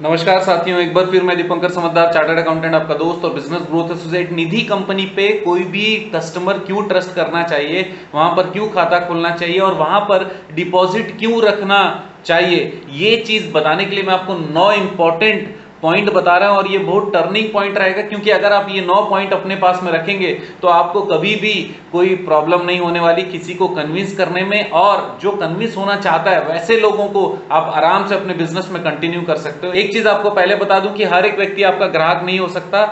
नमस्कार साथियों, एक बार फिर मैं दीपंकर समझदार चार्टर्ड अकाउंटेंट आपका दोस्त और बिजनेस ग्रोथ एसोसिएट। निधि कंपनी पे कोई भी कस्टमर क्यों ट्रस्ट करना चाहिए, वहां पर क्यों खाता खोलना चाहिए और वहां पर डिपॉजिट क्यों रखना चाहिए, ये चीज बताने के लिए मैं आपको 9 इंपॉर्टेंट पॉइंट बता रहा हूं। और ये बहुत टर्निंग पॉइंट रहेगा, क्योंकि अगर आप ये 9 पॉइंट अपने पास में रखेंगे तो आपको कभी भी कोई प्रॉब्लम नहीं होने वाली किसी को कन्विंस करने में। और जो कन्विंस होना चाहता है वैसे लोगों को आप आराम से अपने बिजनेस में कंटिन्यू कर सकते हो। एक चीज आपको पहले बता दूं कि हर एक व्यक्ति आपका ग्राहक नहीं हो सकता,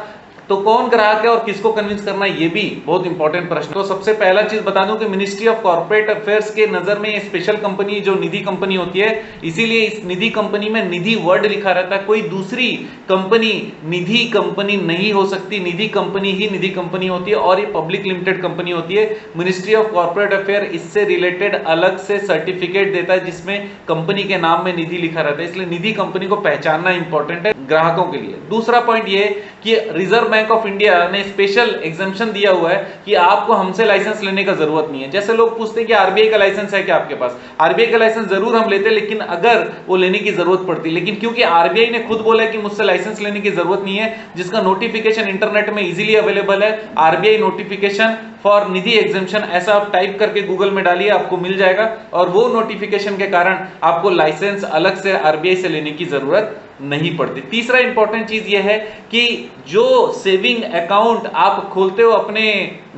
तो कौन ग्राहक है और किसको कन्विंस करना है, ये भी बहुत इंपॉर्टेंट प्रश्न। तो सबसे पहला चीज बता दूं कि मिनिस्ट्री ऑफ कॉर्पोरेट अफेयर्स के नजर में ये स्पेशल कंपनी जो निधि कंपनी होती है, इसीलिए इस निधि कंपनी में निधि वर्ड लिखा रहता है। कोई दूसरी कंपनी निधि कंपनी नहीं हो सकती, निधि कंपनी ही निधि कंपनी होती है और ये पब्लिक लिमिटेड कंपनी होती है। मिनिस्ट्री ऑफ कॉर्पोरेट अफेयर इससे रिलेटेड अलग से सर्टिफिकेट देता है जिसमें कंपनी के नाम में निधि लिखा रहता है, इसलिए निधि कंपनी को पहचानना इंपॉर्टेंट है ग्राहकों के लिए। दूसरा पॉइंट ये कि रिजर्व बैंक ऑफ इंडिया ने स्पेशल एग्जम्पशन दिया हुआ है कि आपको हमसे लाइसेंस लेने का जरूरत नहीं है। जैसे लोग पूछते हैं कि आरबीआई का लाइसेंस है क्या आपके पास, आरबीआई का लाइसेंस जरूर हम लेते, लेकिन अगर वो लेने की जरूरत पड़ती, लेकिन क्योंकि आरबीआई ने खुद बोला है कि मुझसे लाइसेंस लेने की जरूरत नहीं है, जिसका नोटिफिकेशन इंटरनेट में इजीली अवेलेबल है, RBI notification for Nidhi exemption, ऐसा आप टाइप करके गूगल में डालिए, आपको मिल जाएगा। और वो नोटिफिकेशन के कारण आपको लाइसेंस अलग से आरबीआई से लेने की जरूरत नहीं पड़ती। तीसरा इंपॉर्टेंट चीज यह है कि जो सेविंग अकाउंट आप खोलते हो अपने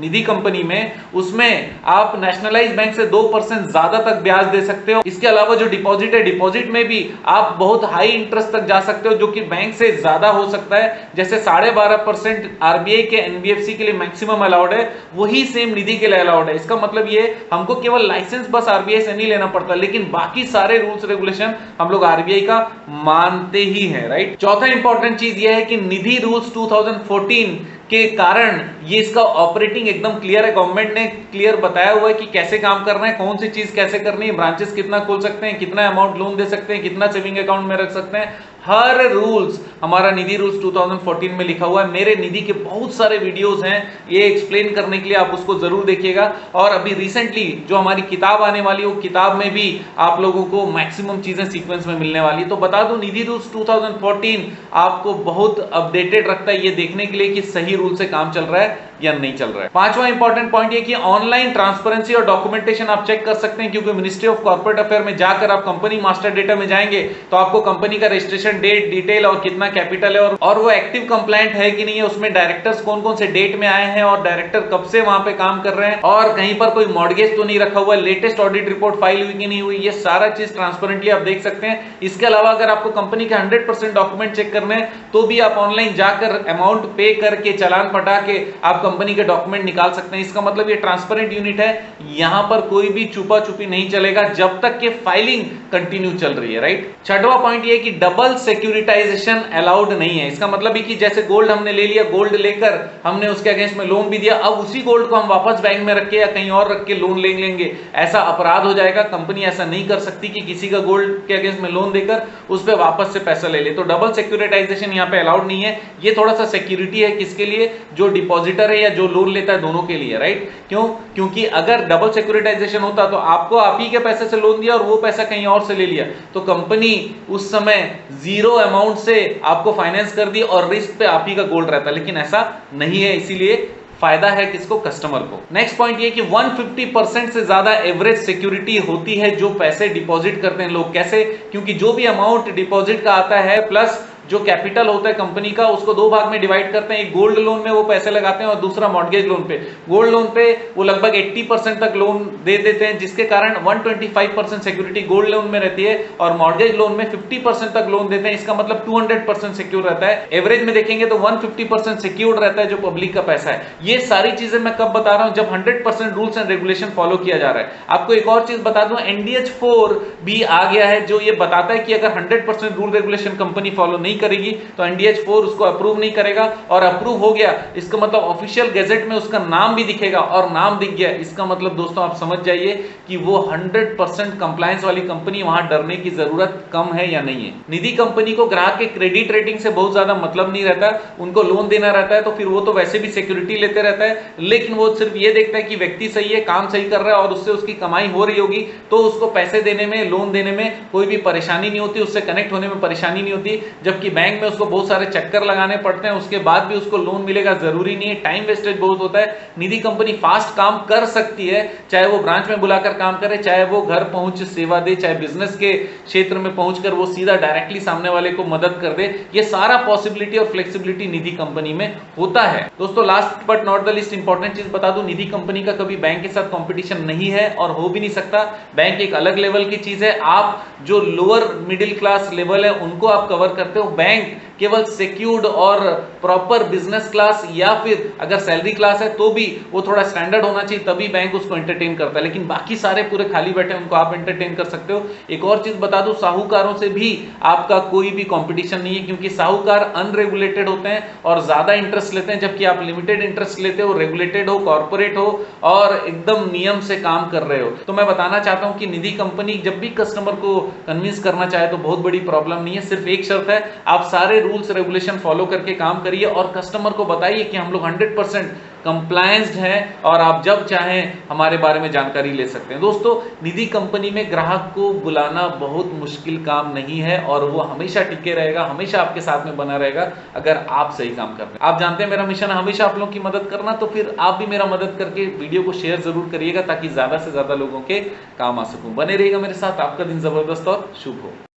निधि कंपनी में, उसमें आप नेशनलाइज बैंक से 2% ज्यादा तक ब्याज दे सकते हो। इसके अलावा जो डिपॉजिट है, डिपॉजिट में भी आप बहुत हाई इंटरेस्ट तक जा सकते हो, जो कि बैंक से ज्यादा हो सकता है। जैसे 12.5% आरबीआई के एनबीएफसी के लिए मैक्सिमम अलाउड है, वही सेम निधि के लिए अलाउड है। इसका मतलब ये हमको केवल लाइसेंस बस आरबीआई से नहीं लेना पड़ता, लेकिन बाकी सारे रूल्स रेगुलेशन हम लोग आरबीआई का मानते ही है, राइट। चौथा इंपॉर्टेंट चीज यह है कि निधि रूल्स 2014 के कारण ये इसका ऑपरेटिंग एकदम क्लियर है। गवर्नमेंट ने क्लियर बताया हुआ है कि कैसे काम करना है, कौन सी चीज कैसे करनी है, ब्रांचेस कितना खोल सकते हैं, कितना अमाउंट लोन दे सकते हैं, कितना सेविंग अकाउंट में रख सकते हैं, हर रूल्स हमारा निधि रूल्स 2014 में लिखा हुआ है। मेरे निधि के बहुत सारे वीडियोस हैं ये एक्सप्लेन करने के लिए, आप उसको जरूर देखिएगा। और अभी रिसेंटली जो हमारी किताब आने वाली है, वो किताब में भी आप लोगों को मैक्सिमम चीजें सीक्वेंस में मिलने वाली है। तो बता दूं, निधि रूल्स 2014 आपको बहुत अपडेटेड रखता है ये देखने के लिए कि सही रूल से काम चल रहा है या नहीं चल रहा है। पांचवा इंपॉर्टेंट पॉइंट ये कि ऑनलाइन ट्रांसपेरेंसी और डॉक्यूमेंटेशन आप चेक कर सकते हैं, क्योंकि मिनिस्ट्री ऑफ कॉर्पोरेट अफेयर में जाकर आप कंपनी मास्टर डेटा में जाएंगे तो आपको कंपनी का रजिस्ट्रेशन डेट, डिटेल और कितना कैपिटल है और वो एक्टिव कंप्लायंट है कि नहीं है, उसमें डायरेक्टर्स कौन कौन से डेट में आए हैं और डायरेक्टर कब से वहां पे काम कर रहे हैं, और कहीं पर कोई मॉर्गेज तो नहीं रखा हुआ है, लेटेस्ट ऑडिट रिपोर्ट फाइल हुई कि नहीं हुई, ये सारा चीज ट्रांसपेरेंटली आप देख सकते हैं। इसके अलावा अगर आपको कंपनी के 100% डॉक्यूमेंट चेक करने हैं तो भी आप ऑनलाइन जाकर अमाउंट पे करके चालान पटा के आप कंपनी के डॉक्यूमेंट निकाल सकते हैं। इसका मतलब ये ट्रांसपेरेंट यूनिट है, यहां पर कोई भी छुपा छुपी नहीं चलेगा जब तक कि फाइलिंग कंटिन्यू चल रही है, राइट। छठवां पॉइंट ये कि डबल सिक्योरिटाइजेशन अलाउड नहीं है। इसका मतलब है कि जैसे गोल्ड हमने ले लिया, गोल्ड लेकर हमने उसके अगेंस्ट में लोन भी दिया, अब उसी गोल्ड को हम वापस बैंक में रख के या कहीं और रख के लोन ले लेंगे, ऐसा अपराध हो जाएगा। कंपनी ऐसा नहीं कर सकती कि किसी का गोल्ड के अगेंस्ट में लोन देकर उस पर वापस से पैसा ले ले। तो डबल सिक्योरिटाइजेशन यहाँ पे अलाउड नहीं है। ये थोड़ा सा सिक्योरिटी है किसके लिए, जो डिपॉजिटर है या जो लोन लेता है, दोनों के लिए, राइट। क्यों? क्योंकि अगर डबल सिक्योरिटाइजेशन होता तो आपको आप ही के पैसे से लोन दिया और वो पैसा कहीं और से ले लिया, तो कंपनी उस समय जीरो अमाउंट से आपको फाइनेंस कर दी और रिस्क पे आप ही का गोल्ड रहता, लेकिन ऐसा नहीं है। इसीलिए फायदा है किसको, कस्टमर को। नेक्स्ट पॉइंट ये कि 150% से ज्यादा एवरेज सिक्योरिटी होती है जो पैसे डिपॉजिट करते हैं लोग। कैसे? क्योंकि जो भी अमाउंट डिपॉजिट का आता है प्लस जो कैपिटल होता है कंपनी का, उसको दो भाग में डिवाइड करते हैं। एक गोल्ड लोन में वो पैसे लगाते हैं और दूसरा मॉर्गेज लोन पे। गोल्ड लोन पे वो लगभग 80% तक लोन दे देते हैं, जिसके कारण 125% सिक्योरिटी गोल्ड लोन में रहती है और मॉर्गेज लोन में 50% तक लोन देते हैं। इसका मतलब 200% सिक्योर रहता है। एवरेज में देखेंगे तो 150% सिक्योर रहता है जो पब्लिक का पैसा है। ये सारी चीजें मैं कब बता रहा हूं, जब 100% रूल्स एंड रेगुलेशन फॉलो किया जा रहा है। आपको एक और चीज बता दूं, NDH 4 भी आ गया है जो ये बताता है कि अगर 100% रूल रेगुलेशन कंपनी फॉलो नहीं करेगी तो NDH 4 उसको अप्रूव नहीं करेगा, और अप्रूव हो गया इसका मतलब ऑफिशियल गैजेट में उसका नाम भी दिखेगा, और नाम दिख गया इसका मतलब दोस्तों आप समझ जाइए कि वो 100% कंप्लायंस वाली कंपनी, वहां डरने की जरूरत कम है या नहीं है। निधि कंपनी को ग्राहक के क्रेडिट रेटिंग से बहुत ज्यादा मतलब नहीं रहता, उनको लोन देना रहता है तो फिर वो तो वैसे भी सिक्योरिटी लेते रहता है, लेकिन वो सिर्फ ये देखता है कि व्यक्ति सही है, काम सही कर रहा है और उससे उसकी कमाई हो रही होगी तो उसको पैसे देने में, लोन देने में कोई भी परेशानी नहीं होती, उससे कनेक्ट होने में परेशानी नहीं होती। जबकि बैंक में उसको बहुत सारे चक्कर लगाने पड़ते हैं, उसके बाद भी उसको लोन मिलेगा जरूरी नहीं है, टाइम वेस्टेज बहुत होता है। निधि कंपनी फास्ट काम कर सकती है, चाहे वो ब्रांच में बुलाकर काम करे, चाहे वो घर पहुंच सेवा दे, चाहे बिजनेस के क्षेत्र में पहुंचकर वो सीधा डायरेक्टली सामने वाले को मदद कर दे। ये सारा पॉसिबिलिटी और फ्लेक्सिबिलिटी निधि कंपनी में होता है। दोस्तों last but not the list important चीज बता दूं, निधि कंपनी का कभी बैंक के साथ कंपटीशन नहीं है और हो भी नहीं सकता। बैंक एक अलग लेवल की चीज है, आप जो लोअर मिडिल क्लास लेवल है उनको आप कवर करते हो। बैंक केवल सिक्योर्ड और प्रॉपर बिजनेस क्लास या फिर अगर सैलरी क्लास है तो भी वो थोड़ा स्टैंडर्ड होना चाहिए, तभी बैंक उसको एंटरटेन करता है, लेकिन बाकी सारे पूरे खाली बैठे उनको आप एंटरटेन कर सकते हो। एक और चीज बता दूं, साहूकारों से भी आपका कोई भी कंपटीशन नहीं है, क्योंकि साहूकार अनरेगुलेटेड होते हैं और ज्यादा इंटरेस्ट लेते हैं, जबकि आप लिमिटेड इंटरेस्ट लेते हो, रेगुलेटेड हो, कॉर्पोरेट हो और एकदम नियम से काम कर रहे हो। तो मैं बताना चाहता हूं कि निधि कंपनी जब भी कस्टमर को कन्विंस करना चाहे तो बहुत बड़ी प्रॉब्लम नहीं है, सिर्फ एक शर्त है, आप सारे रूल्स रेगुलेशन फॉलो करके काम करिए और कस्टमर को बताइए कि हम लोग 100% कंप्लायंस्ड है और आप जब चाहें हमारे बारे में जानकारी ले सकते हैं। दोस्तों निधि कंपनी में ग्राहक को बुलाना बहुत मुश्किल काम नहीं है और वो हमेशा टिके रहेगा, हमेशा आपके साथ में बना रहेगा अगर आप सही काम कर रहे हैं। आप जानते हैं मेरा मिशन है हमेशा आप लोगों की मदद करना, तो फिर आप भी मेरा मदद करके वीडियो को शेयर जरूर करिएगा ताकि ज्यादा से ज्यादा लोगों के काम आ सकूं। बने रहिएगा मेरे साथ, आपका दिन जबरदस्त और शुभ हो।